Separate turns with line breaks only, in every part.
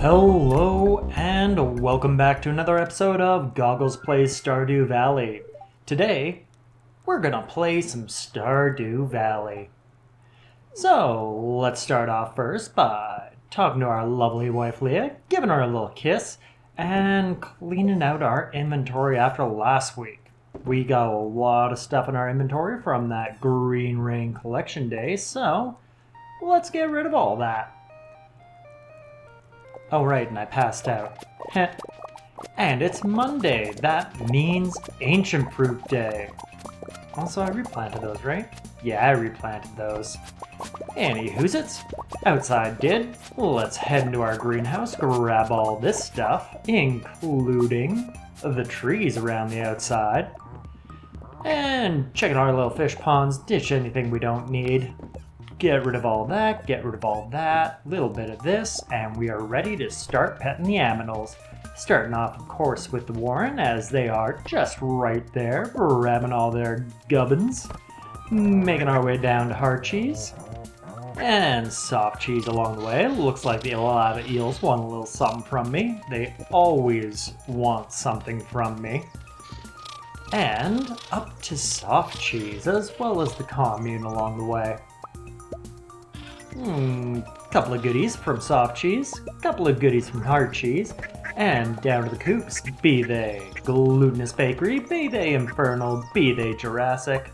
Hello and welcome back to another episode of GoGgLz Plays Stardew Valley. Today, we're gonna play some Stardew Valley. So, let's start off first by talking to our lovely wife Leah, giving her a little kiss, and cleaning out our inventory after last week. We got a lot of stuff in our inventory from that Green Rain collection day, so let's get rid of all that. Oh right, and I passed out. And it's Monday. That means Ancient Fruit Day. Also, I replanted those, right? Yeah, I replanted those. Anywhoozits, outside did. Let's head into our greenhouse, grab all this stuff, including the trees around the outside. And check out our little fish ponds, ditch anything we don't need. Get rid of all that, get rid of all that, little bit of this, and we are ready to start petting the aminals. Starting off, of course, with the Warren, as they are just right there, grabbing all their gubbins. Making our way down to hard cheese. And soft cheese along the way. Looks like the lava eels want a little something from me. They always want something from me. And up to soft cheese, as well as the commune along the way. Couple of goodies from soft cheese, couple of goodies from hard cheese, and down to the coops, be they glutinous bakery, be they infernal, be they Jurassic,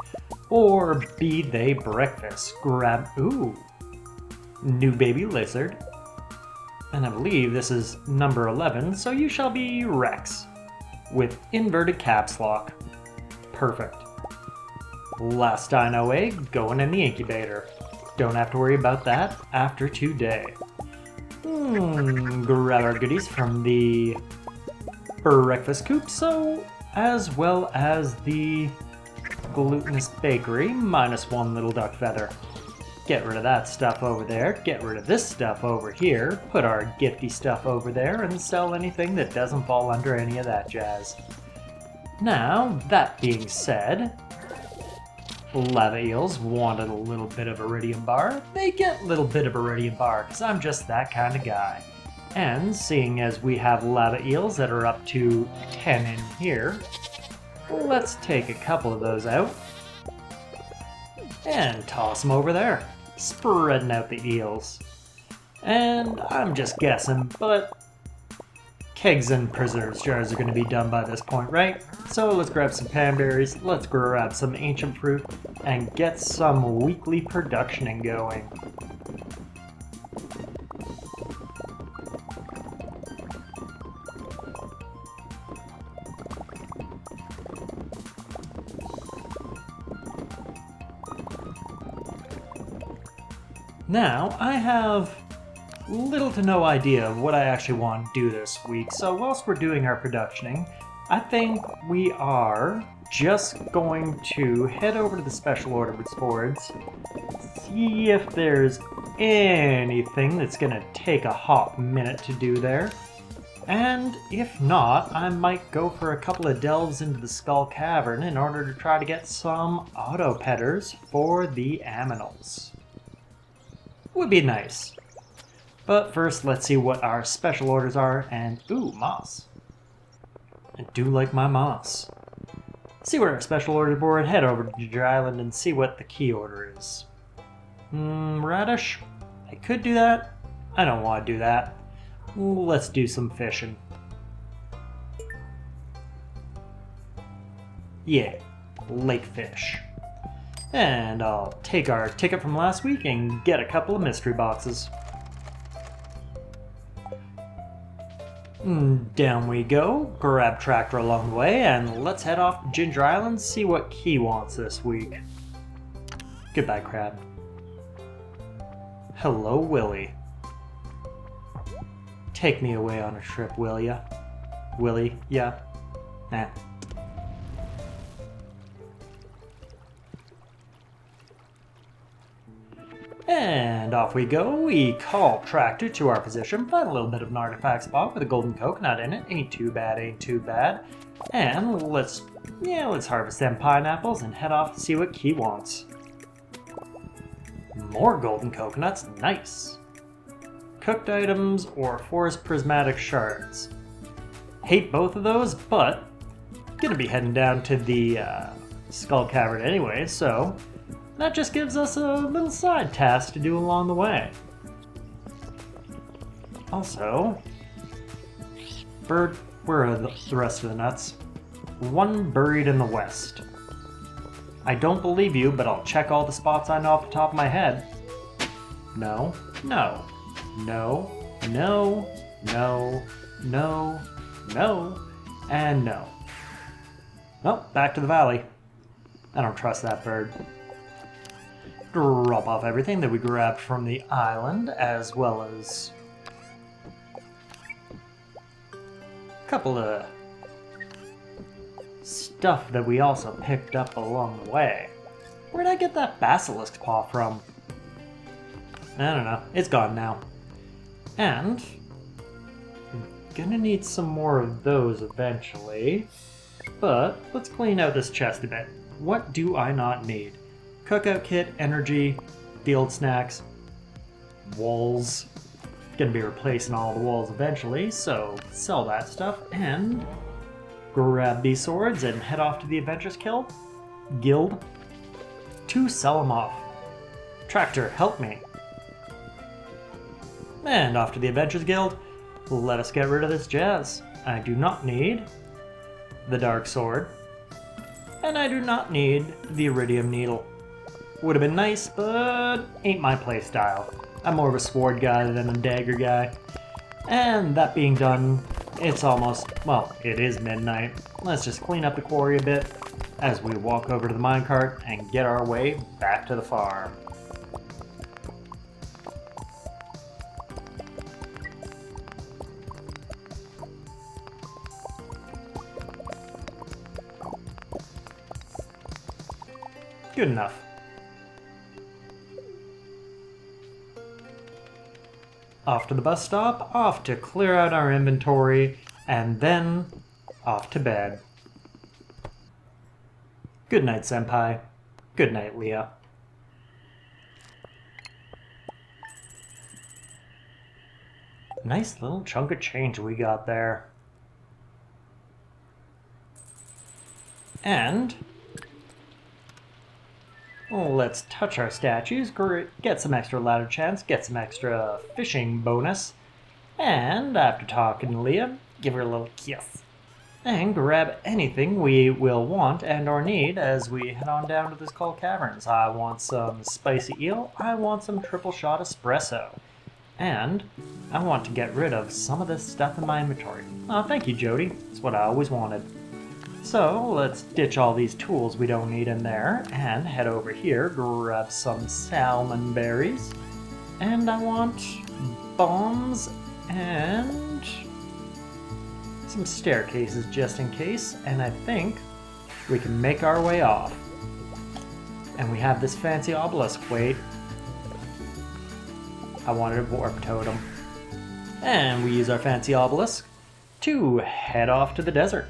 or be they breakfast. Grab, new baby lizard. And I believe this is number 11, so you shall be Rex, with inverted caps lock. Perfect. Last dino egg going in the incubator. Don't have to worry about that after today. Grab our goodies from the breakfast coop, so as well as the glutinous bakery, minus one little duck feather. Get rid of that stuff over there, get rid of this stuff over here, put our gifty stuff over there, and sell anything that doesn't fall under any of that jazz. Now, that being said, lava eels wanted a little bit of iridium bar. They get a little bit of iridium bar because I'm just that kind of guy. And seeing as we have lava eels that are up to 10 in here, let's take a couple of those out and toss them over there, spreading out the eels. And I'm just guessing, but kegs and preserves jars are going to be done by this point, right? So let's grab some panberries, let's grab some ancient fruit, and get some weekly production going. Now, I have little to no idea of what I actually want to do this week, so whilst we're doing our productioning, I think we are just going to head over to the special orders boards, see if there's anything that's going to take a hot minute to do there, and if not, I might go for a couple of delves into the Skull Cavern in order to try to get some auto-petters for the aminals. Would be nice. But first, let's see what our special orders are, and moss. I do like my moss. See what our special order board, head over to Ginger Island and see what the key order is. Radish? I could do that. I don't want to do that. Let's do some fishing. Yeah, lake fish. And I'll take our ticket from last week and get a couple of mystery boxes. Down we go, grab tractor along the way, and let's head off to Ginger Island, see what Key wants this week. Goodbye, Crab. Hello, Willie. Take me away on a trip, will ya? Willie, yeah? Nah. And off we go. We call tractor to our position, find a little bit of an artifact spot with a golden coconut in it. Ain't too bad, ain't too bad. And let's harvest them pineapples and head off to see what Key wants. More golden coconuts, nice. cooked items or forest prismatic shards. Hate both of those, but gonna be heading down to the Skull Cavern anyway, so that just gives us a little side task to do along the way. Also, bird, where are the rest of the nuts? One buried in the west. I don't believe you, but I'll check all the spots I know off the top of my head. No, no, no, no, no, no, no, and no. Well, back to the valley. I don't trust that bird. Drop off everything that we grabbed from the island, as well as a couple of stuff that we also picked up along the way. Where'd I get that basilisk paw from? I don't know. It's gone now. And I'm gonna need some more of those eventually. But let's clean out this chest a bit. What do I not need? Cookout kit, energy, field snacks, walls. Gonna be replacing all the walls eventually, so sell that stuff and grab these swords and head off to the Adventurers Guild to sell them off. Tractor, help me. And off to the Adventurers Guild. Let us get rid of this jazz. I do not need the dark sword, and I do not need the iridium needle. Would have been nice, but ain't my playstyle. I'm more of a sword guy than a dagger guy. And that being done, it's almost, well, it is midnight. Let's just clean up the quarry a bit as we walk over to the minecart and get our way back to the farm. Good enough. Off to the bus stop, off to clear out our inventory, and then off to bed. Good night, Senpai. Good night, Leah. Nice little chunk of change we got there. And let's touch our statues, get some extra ladder chance, get some extra fishing bonus, and after talking to Leah, give her a little kiss. And grab anything we will want and or need as we head on down to the Skull Caverns. I want some spicy eel, I want some triple shot espresso, and I want to get rid of some of this stuff in my inventory. Oh, thank you, Jody. It's what I always wanted. So let's ditch all these tools we don't need in there and head over here, grab some salmon berries. And I want bombs and some staircases just in case. And I think we can make our way off. And we have this fancy obelisk. Wait. I wanted a warp totem. And we use our fancy obelisk to head off to the desert.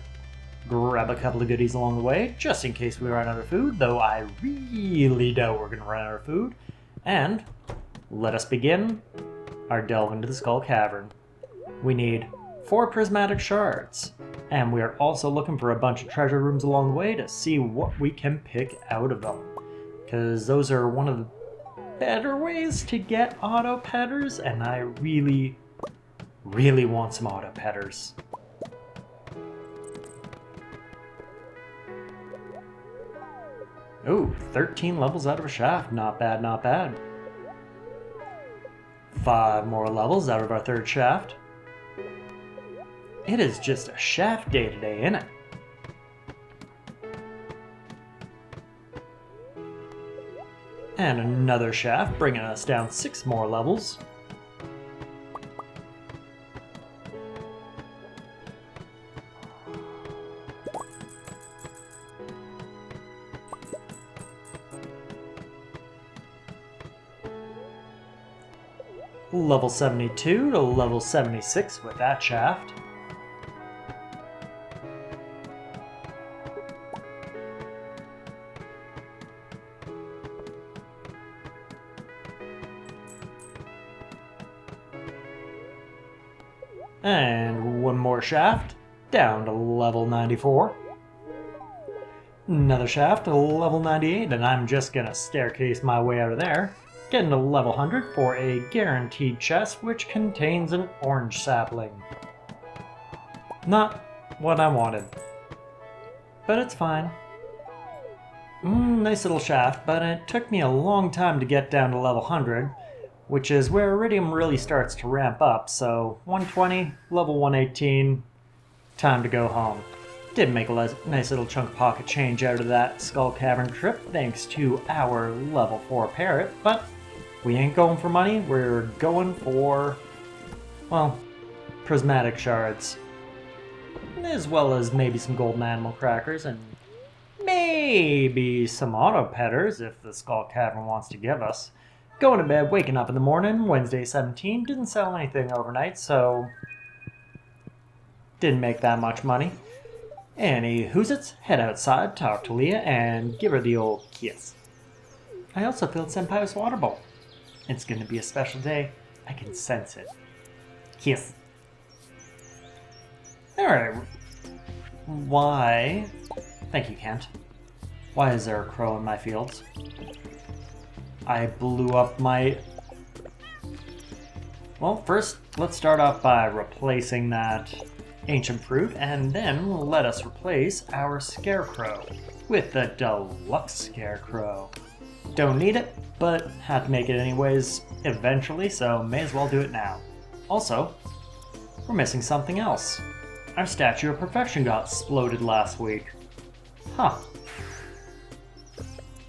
Grab a couple of goodies along the way, just in case we run out of food, though I really doubt we're going to run out of food. And let us begin our delve into the Skull Cavern. We need 4 prismatic shards, and we are also looking for a bunch of treasure rooms along the way to see what we can pick out of them. Because those are one of the better ways to get auto petters, and I really, really want some auto petters. Ooh, 13 levels out of a shaft. Not bad, not bad. 5 more levels out of our 3rd shaft. It is just a shaft day today, isn't it? And another shaft, bringing us down 6 more levels. Level 72 to level 76 with that shaft. And one more shaft, down to level 94. Another shaft to level 98, and I'm just gonna staircase my way out of there, getting to level 100 for a guaranteed chest which contains an orange sapling. Not what I wanted, but it's fine. Nice little shaft, but it took me a long time to get down to level 100, which is where Iridium really starts to ramp up, so 120, level 118, time to go home. Did make a nice little chunk of pocket change out of that Skull Cavern trip thanks to our level 4 parrot, but we ain't going for money, we're going for, well, prismatic shards. As well as maybe some golden animal crackers and maybe some auto petters if the Skull Cavern wants to give us. Going to bed, waking up in the morning, Wednesday 17, didn't sell anything overnight, so didn't make that much money. Anywhoozits, head outside, talk to Leah, and give her the old kiss. I also filled Senpai's water bowl. It's going to be a special day. I can sense it. Kiss. Alright. Why? Thank you, Kent. Why is there a crow in my fields? I blew up my... Well, first, let's start off by replacing that ancient fruit, and then let us replace our scarecrow with the deluxe scarecrow. Don't need it, but had to make it anyways eventually, so may as well do it now. Also, we're missing something else. Our Statue of Perfection got exploded last week. Huh.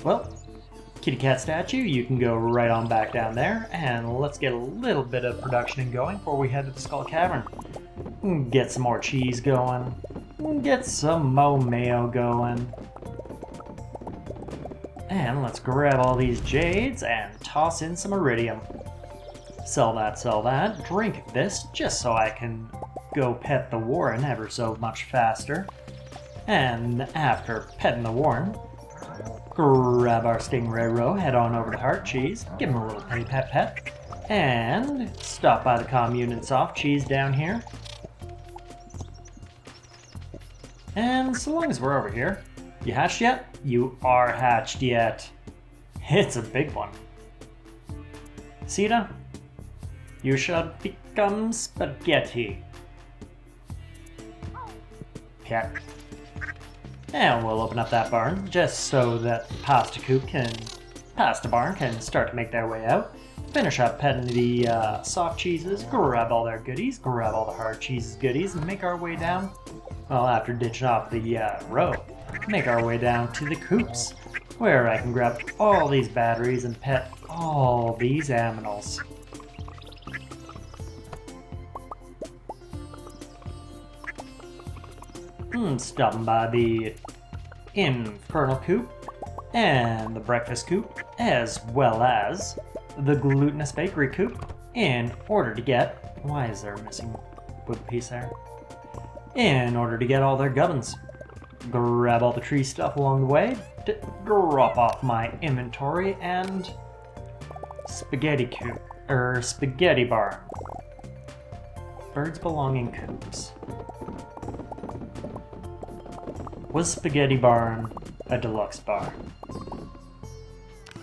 Well, kitty cat statue, you can go right on back down there, and let's get a little bit of production going before we head to the Skull Cavern. Get some more cheese going, get some mo mayo going, and let's grab all these jades and toss in some iridium. Sell that, drink this, just so I can go pet the Warren ever so much faster. And after petting the Warren, grab our Stingray Row, head on over to Heart Cheese, give him a little petty pet, and stop by the commune and soft cheese down here. And so long as we're over here, you hatched yet? You are hatched yet. It's a big one. Sita, you shall become spaghetti. Cat. And we'll open up that barn just so that the pasta barn can start to make their way out. Finish up petting the soft cheeses, grab all their goodies, grab all the hard cheeses goodies, and make our way down. Well, after ditching off the row, make our way down to the coops, where I can grab all these batteries and pet all these aminals. Stopping by the Infernal Coop and the Breakfast Coop, as well as the Glutinous Bakery Coop, in order to get... Why is there a missing wood piece there? In order to get all their gubbins. Grab all the tree stuff along the way, drop off my inventory, and... Spaghetti Coop, Spaghetti Barn. Birds belong in coops. Was Spaghetti Barn a deluxe barn?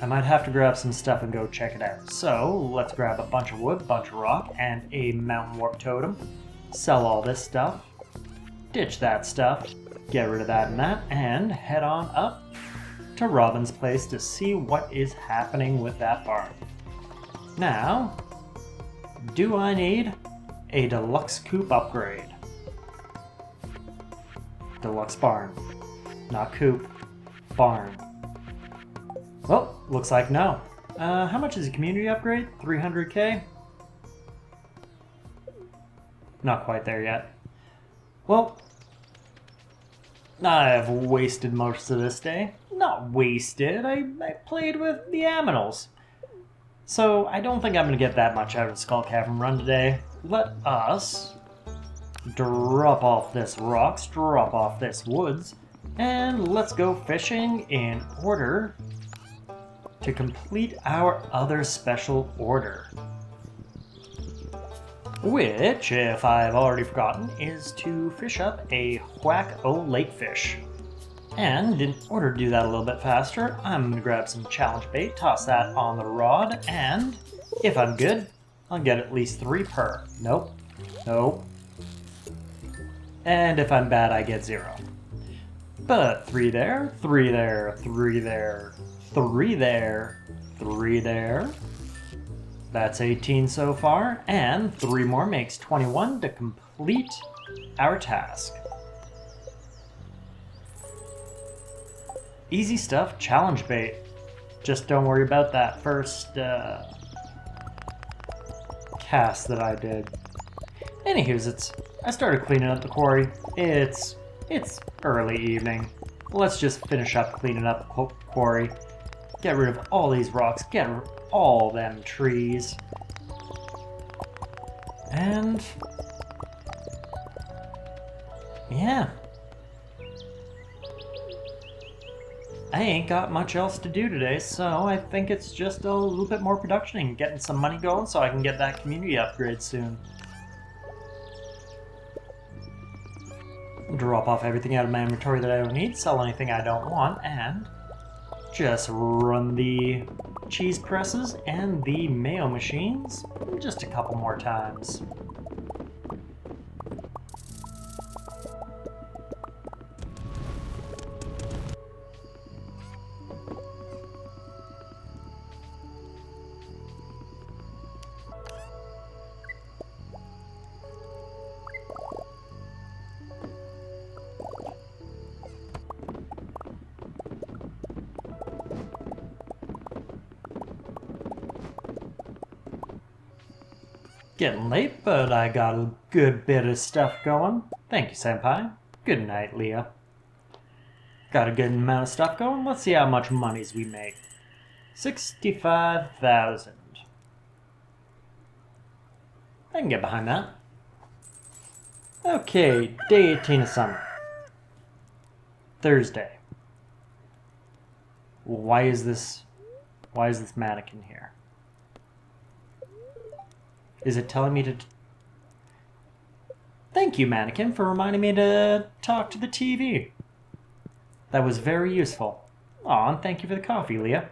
I might have to grab some stuff and go check it out. So let's grab a bunch of wood, bunch of rock, and a mountain warp totem. Sell all this stuff. Ditch that stuff. Get rid of that and that, and head on up to Robin's place to see what is happening with that barn. Now, do I need a deluxe coop upgrade? Deluxe barn. Not coop. Barn. Well, looks like no. How much is a community upgrade? 300k? Not quite there yet. Well, I've wasted most of this day. Not wasted, I played with the aminals. So I don't think I'm going to get that much out of the Skull Cavern run today. Let us drop off this rocks, drop off this woods, and let's go fishing in order to complete our other special order. Which, if I've already forgotten, is to fish up a whack-o lake fish. And in order to do that a little bit faster, I'm going to grab some challenge bait, toss that on the rod, and if I'm good, I'll get at least 3 per. Nope. Nope. And if I'm bad, I get 0. But 3 there, 3 there, 3 there, 3 there, 3 there. That's 18 so far, and 3 more makes 21 to complete our task. Easy stuff, challenge bait. Just don't worry about that first cast that I did. Anywho's, I started cleaning up the quarry. It's early evening. Let's just finish up cleaning up the quarry. Get rid of all these rocks, get rid of all them trees. And yeah. I ain't got much else to do today, so I think it's just a little bit more production and getting some money going so I can get that community upgrade soon. Drop off everything out of my inventory that I don't need, sell anything I don't want, and just run the cheese presses and the mayo machines just a couple more times. Getting late, but I got a good bit of stuff going. Thank you, Senpai. Good night, Leah. Got a good amount of stuff going. Let's see how much monies we make. 65,000. I can get behind that. Okay, day 18 of summer. Thursday. Why is this mannequin here? Is it telling me to... Thank you, mannequin, for reminding me to talk to the TV. That was very useful. Aw, and thank you for the coffee, Leah.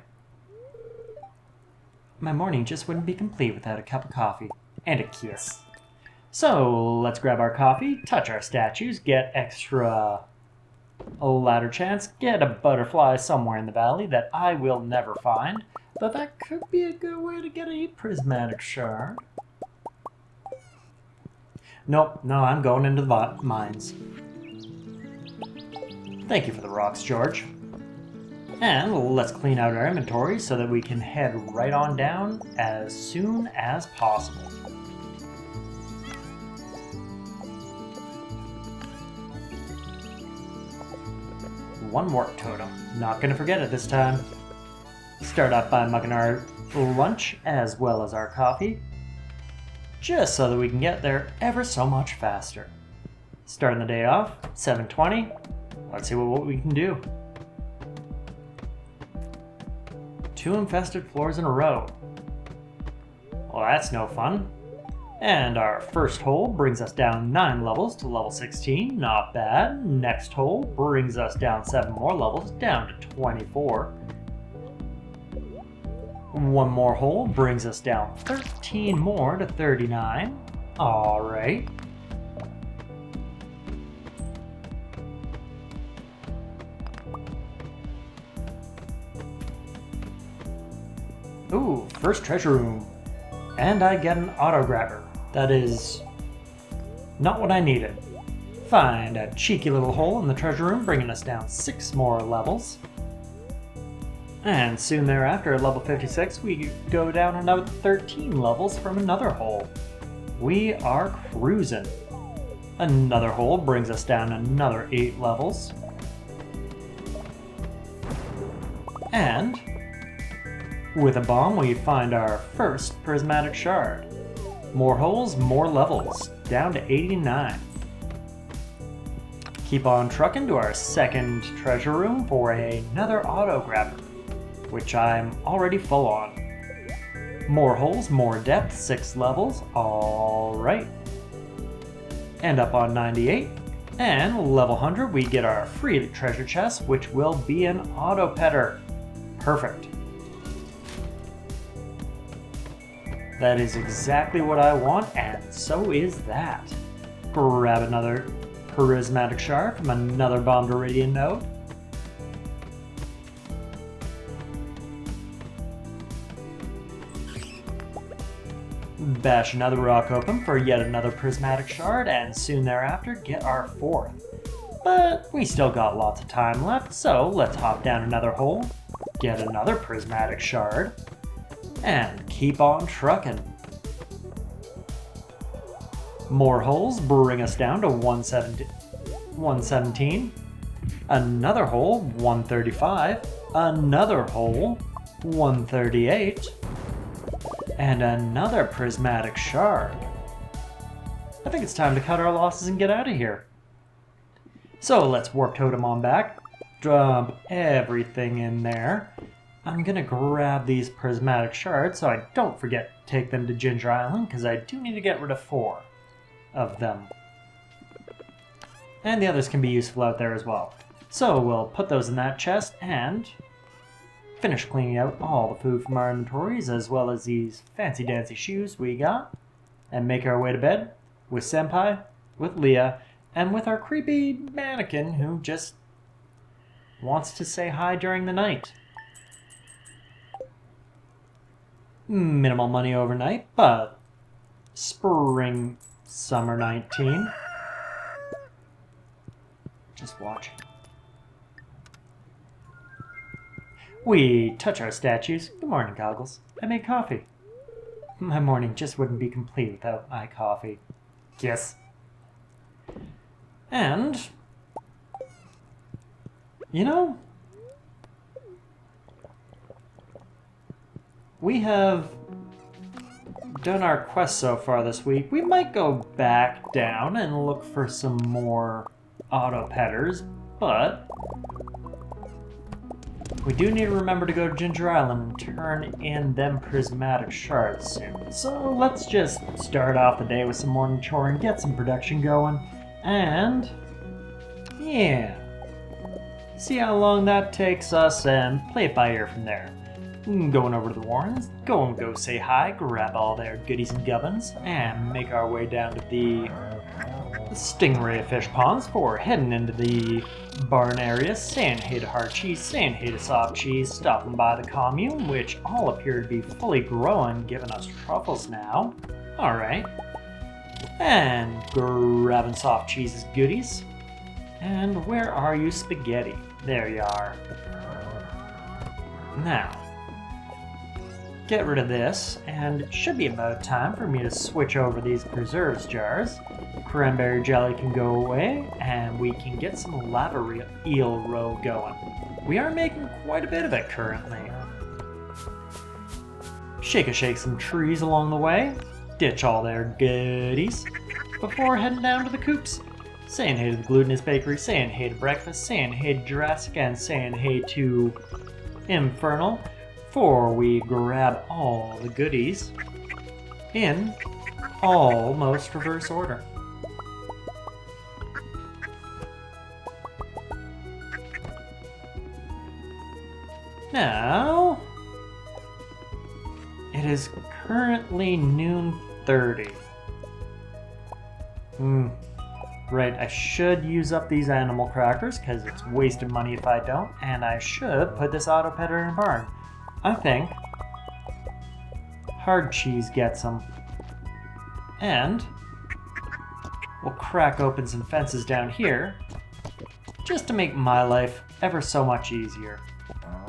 My morning just wouldn't be complete without a cup of coffee. And a kiss. So, let's grab our coffee, touch our statues, get extra ladder chance, get a butterfly somewhere in the valley that I will never find. But that could be a good way to get a prismatic shard. Nope, no, I'm going into the mines. Thank you for the rocks, George. And let's clean out our inventory so that we can head right on down as soon as possible. One warp totem. Not gonna forget it this time. Start up by mugging our lunch as well as our coffee, just so that we can get there ever so much faster. Starting the day off, 7:20. Let's see what we can do. 2 infested floors in a row. Well, that's no fun. And our first hole brings us down 9 levels to level 16, not bad. Next hole brings us down 7 more levels, down to 24. One more hole brings us down 13 more to 39. Alright. Ooh, first treasure room. And I get an auto grabber. That is not what I needed. Find a cheeky little hole in the treasure room, bringing us down 6 more levels. And soon thereafter, at level 56, we go down another 13 levels from another hole. We are cruising. Another hole brings us down another 8 levels. And with a bomb, we find our first prismatic shard. More holes, more levels, down to 89. Keep on trucking to our second treasure room for another auto grabber, which I'm already full on. More holes, more depth, 6 levels. Alright. And up on 98. And level 100, we get our free treasure chest, which will be an auto petter. Perfect. That is exactly what I want, and so is that. Grab another prismatic shard from another bombed iridium node. Bash another rock open for yet another prismatic shard, and soon thereafter get our 4th. But we still got lots of time left, so let's hop down another hole, get another prismatic shard, and keep on trucking. More holes bring us down to 117. Another hole, 135. Another hole, 138. And another prismatic shard. I think it's time to cut our losses and get out of here. So let's warp totem on back, dump everything in there. I'm gonna grab these prismatic shards so I don't forget to take them to Ginger Island, because I do need to get rid of 4 of them. And the others can be useful out there as well. So we'll put those in that chest and finish cleaning out all the food from our inventories, as well as these fancy dancy shoes we got, and make our way to bed with Senpai, with Leah, and with our creepy mannequin who just wants to say hi during the night. Minimal money overnight, but spring, summer 19. Just watching. We touch our statues. Good morning, GoGgLz. I made coffee. My morning just wouldn't be complete without my coffee. Yes. And, you know, we have done our quest so far this week. We might go back down and look for some more auto petters, but we do need to remember to go to Ginger Island and turn in them prismatic shards soon. So let's just start off the day with some morning chore and get some production going. And yeah, see how long that takes us and play it by ear from there. Going over to the Warrens, go say hi, grab all their goodies and gubbins, and make our way down to the Stingray fish ponds for heading into the barn area, saying hey to hard cheese, saying hey to soft cheese, stopping by the commune, which all appear to be fully growing, giving us truffles now. Alright. And grabbing soft cheese's goodies. And where are you, spaghetti? There you are. Now, get rid of this, and it should be about time for me to switch over these preserves jars. Cranberry jelly can go away, and we can get some lava eel roe going. We are making quite a bit of it currently. Shake some trees along the way, ditch all their goodies, before heading down to the coops. Saying hey to the Glutinous Bakery, saying hey to breakfast, saying hey to Jurassic, and saying hey to Infernal, before we grab all the goodies in almost reverse order. Now, it is currently noon 30. Right, I should use up these animal crackers because it's wasted money if I don't, and I should put this auto petter in a barn. I think hard cheese gets them. And we'll crack open some fences down here just to make my life ever so much easier.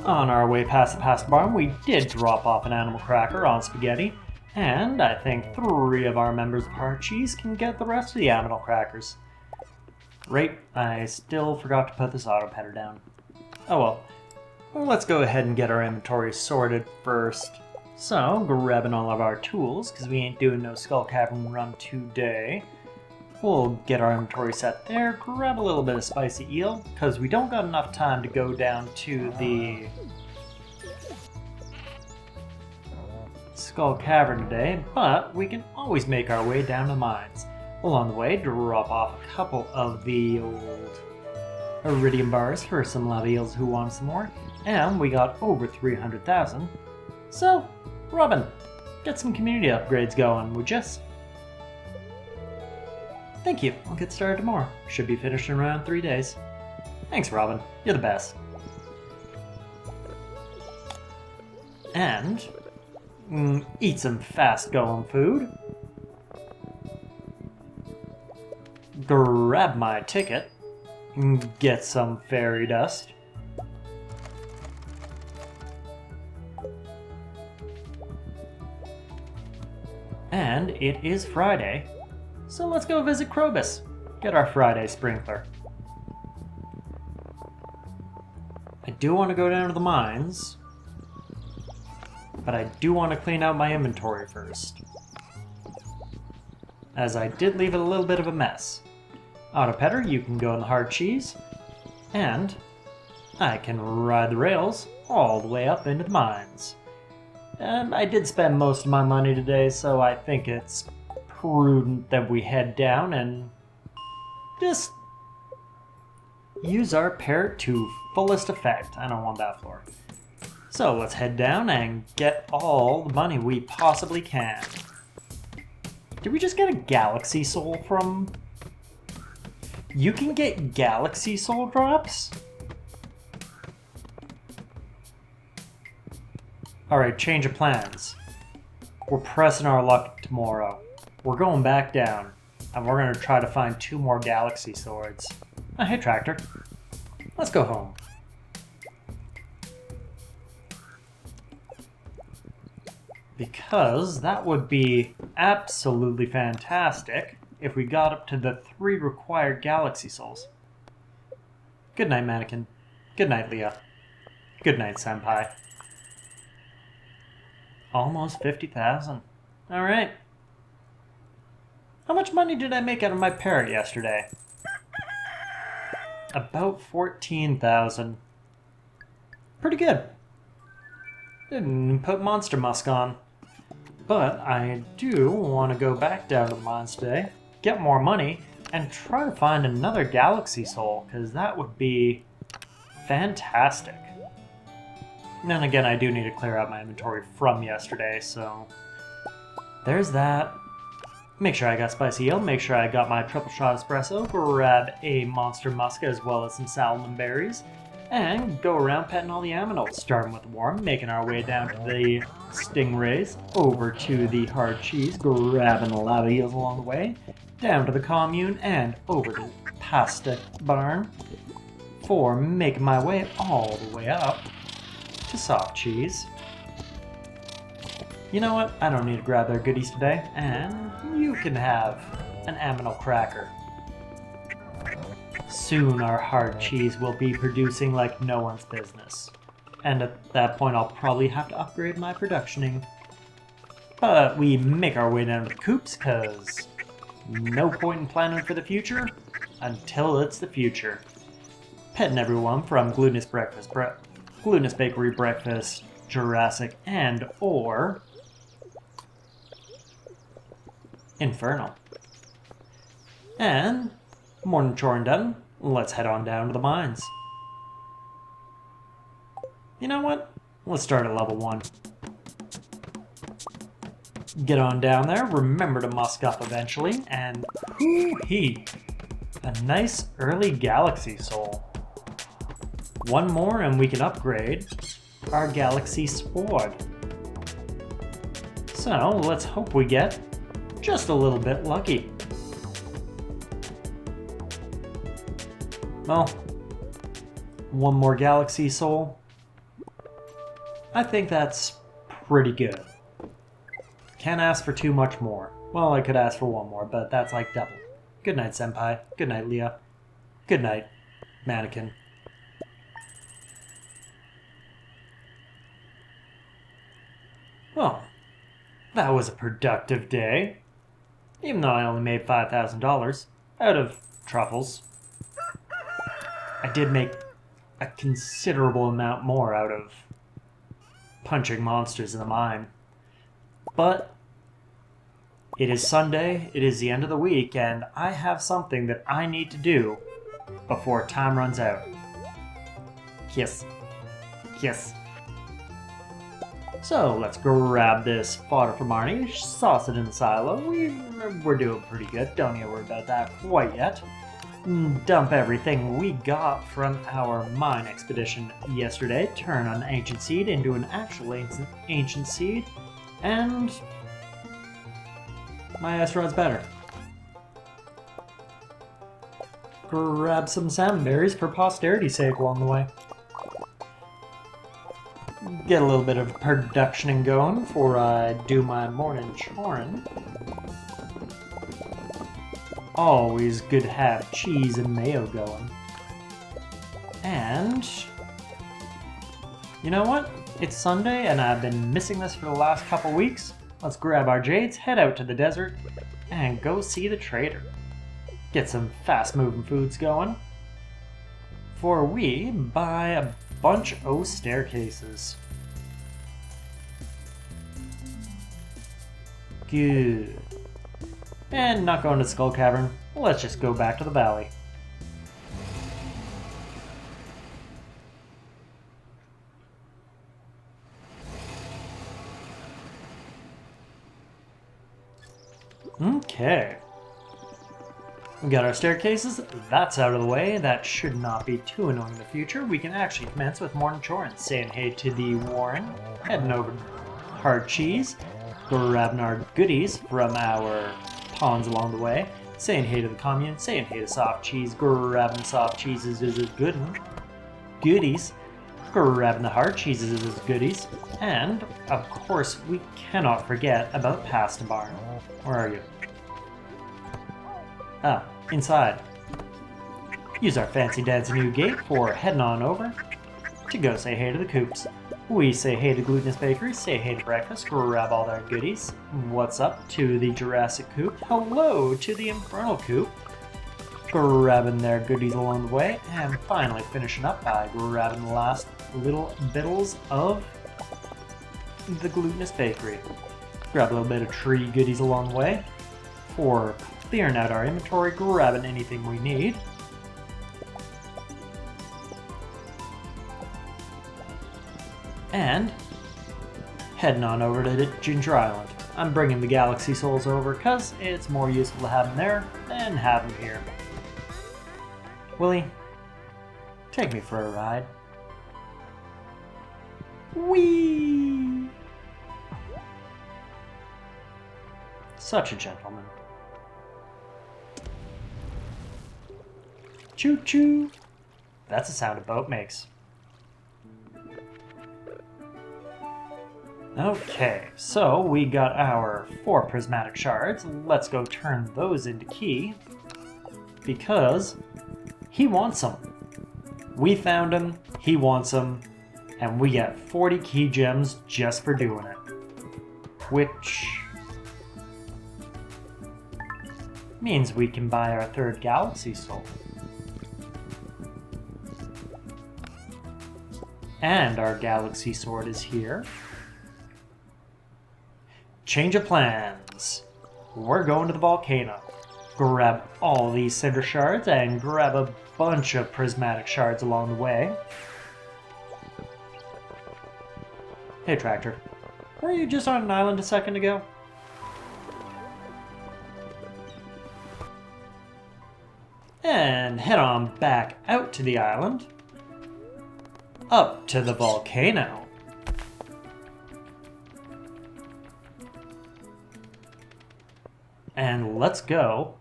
On our way past the past barn, we did drop off an animal cracker on spaghetti, and I think 3 of our members of hard cheese can get the rest of the animal crackers. Right, I still forgot to put this auto petter down. Oh well. Let's go ahead and get our inventory sorted first. So, grabbing all of our tools, because we ain't doing no Skull Cavern run today. We'll get our inventory set there, grab a little bit of spicy eel, because we don't got enough time to go down to the Skull Cavern today, but we can always make our way down to the mines. Along the way, drop off a couple of the old iridium bars for some labials who want some more, and we got over 300,000. So, Robin, get some community upgrades going, would you? Thank you. I'll get started tomorrow. Should be finished in around 3 days. Thanks, Robin. You're the best. And eat some fast-going food. Grab my ticket. Get some fairy dust. And it is Friday, so let's go visit Krobus. Get our Friday sprinkler. I do want to go down to the mines, but I do want to clean out my inventory first, as I did leave it a little bit of a mess. Autopetter, you can go in the hard cheese, and I can ride the rails all the way up into the mines. I did spend most of my money today, so I think it's prudent that we head down and just use our parrot to fullest effect. I don't want that floor. So let's head down and get all the money we possibly can. Did we just get a galaxy soul from... You can get galaxy soul drops? Alright, change of plans. We're pressing our luck tomorrow. We're going back down, and we're going to try to find 2 more galaxy swords. Oh, hey, Tractor. Let's go home. Because that would be absolutely fantastic if we got up to the 3 required galaxy souls. Good night, Mannequin. Good night, Leah. Good night, Senpai. Almost 50,000. Alright. How much money did I make out of my parrot yesterday? About 14,000. Pretty good. Didn't put Monster Musk on. But I do want to go back down to the mines today, get more money, and try to find another galaxy soul, because that would be fantastic. And then again, I do need to clear out my inventory from yesterday, so there's that. Make sure I got Spicy Ale, make sure I got my triple shot espresso, grab a Monster Musk as well as some salmon berries, and go around petting all the aminals, starting with the warm, making our way down to the stingrays, over to the hard cheese, grabbing the lava eels along the way, down to the commune, and over to the pasta barn, for making my way all the way up to soft cheese. You know what? I don't need to grab their goodies today, and you can have an aminal cracker. Soon our hard cheese will be producing like no one's business. And at that point I'll probably have to upgrade my productioning. But we make our way down to the coops, cause no point in planning for the future until it's the future. Petting everyone from Glutinous Bakery Breakfast, Jurassic, and or Infernal. And morning choring done, let's head on down to the mines. You know what? Let's start at level 1. Get on down there, remember to musk up eventually, and hoo-hee! A nice early galaxy soul. 1 more and we can upgrade our galaxy sword. So let's hope we get just a little bit lucky. Well, 1 more galaxy soul. I think that's pretty good. Can't ask for too much more. Well, I could ask for 1 more, but that's like double. Good night, Senpai. Good night, Leah. Good night, Mannequin. Well, that was a productive day. Even though I only made $5,000 out of truffles. I did make a considerable amount more out of punching monsters in the mine. But it is Sunday, it is the end of the week, and I have something that I need to do before time runs out. Kiss. Kiss. So let's grab this fodder from Arnie, sauce it in the silo. We're doing pretty good, don't you worry about that quite yet. Dump everything we got from our mine expedition yesterday, turn an ancient seed into an actual ancient seed, and my asteroid's better. Grab some salmon berries for posterity's sake along the way. Get a little bit of production going before I do my morning chorin'. Always good to have cheese and mayo going. And you know what? It's Sunday and I've been missing this for the last couple weeks. Let's grab our jades, head out to the desert, and go see the trader. Get some fast-moving foods going. For we buy a bunch of staircases. Good. And not going to Skull Cavern. Let's just go back to the valley. Okay. We got our staircases, that's out of the way. That should not be too annoying in the future. We can actually commence with morning chorin', saying hey to the Warren, heading over to hard cheese, grabbing our goodies from our ponds along the way, saying hey to the commune, saying hey to soft cheese, grabbing soft cheeses is good goodies, grabbing the hard cheeses is goodies, and of course we cannot forget about Pasta Barn. Where are you? Ah, inside. Use our fancy dancy new gate for heading on over to go say hey to the coops. We say hey to Glutinous Bakery, say hey to breakfast, grab all their goodies. What's up to the Jurassic Coop? Hello to the Infernal Coop. Grabbing their goodies along the way, and finally finishing up by grabbing the last little biddles of the Glutinous Bakery. Grab a little bit of tree goodies along the way for clearing out our inventory, grabbing anything we need. And heading on over to Ginger Island. I'm bringing the Galaxy Souls over because it's more useful to have them there than have them here. Willie, take me for a ride. Whee! Such a gentleman. Choo-choo! That's the sound a boat makes. Okay, so we got our 4 prismatic shards. Let's go turn those into key, because he wants them. We found him, he wants them, and we get 40 key gems just for doing it. Which means we can buy our 3rd Galaxy Soul. And our Galaxy Sword is here. Change of plans. We're going to the volcano. Grab all these cinder shards and grab a bunch of prismatic shards along the way. Hey Tractor, were you just on an island a second ago? And head on back out to the island. Up to the volcano. And let's go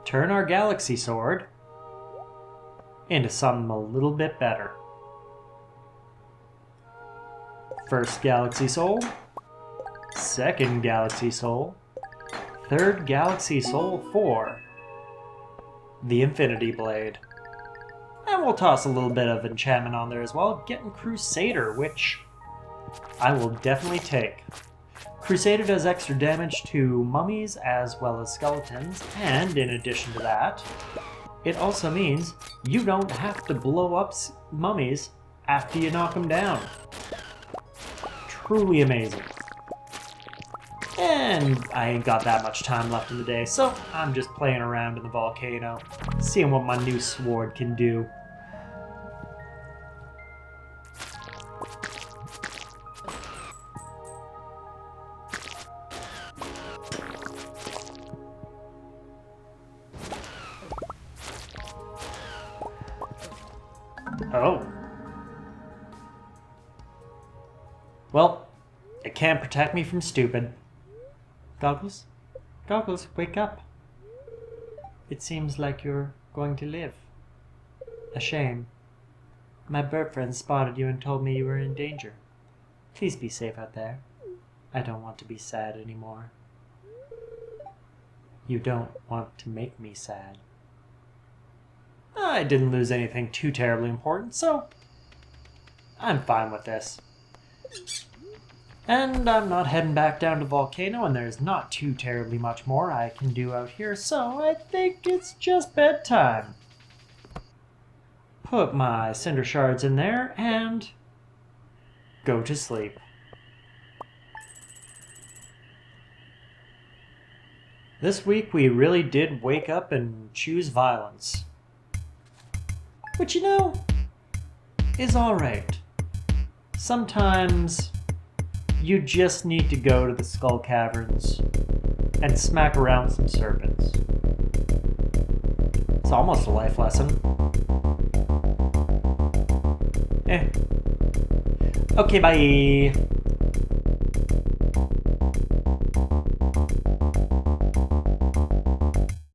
turn our Galaxy Sword into something a little bit better. First Galaxy Soul, 2nd Galaxy Soul, 3rd Galaxy Soul for the Infinity Blade. And we'll toss a little bit of enchantment on there as well, getting Crusader, which I will definitely take. Crusader does extra damage to mummies as well as skeletons, and in addition to that, it also means you don't have to blow up mummies after you knock them down. Truly amazing. And I ain't got that much time left in the day, so I'm just playing around in the volcano, seeing what my new sword can do. Oh. Well, it can't protect me from stupid. GoGgLz? GoGgLz, wake up. It seems like you're going to live. A shame. My bird friend spotted you and told me you were in danger. Please be safe out there. I don't want to be sad anymore. You don't want to make me sad. I didn't lose anything too terribly important, so I'm fine with this. And I'm not heading back down to Volcano, and there's not too terribly much more I can do out here, so I think it's just bedtime. Put my cinder shards in there and go to sleep. This week we really did wake up and choose violence. Which, you know, is alright. Sometimes you just need to go to the Skull Caverns and smack around some serpents. It's almost a life lesson. Okay, bye!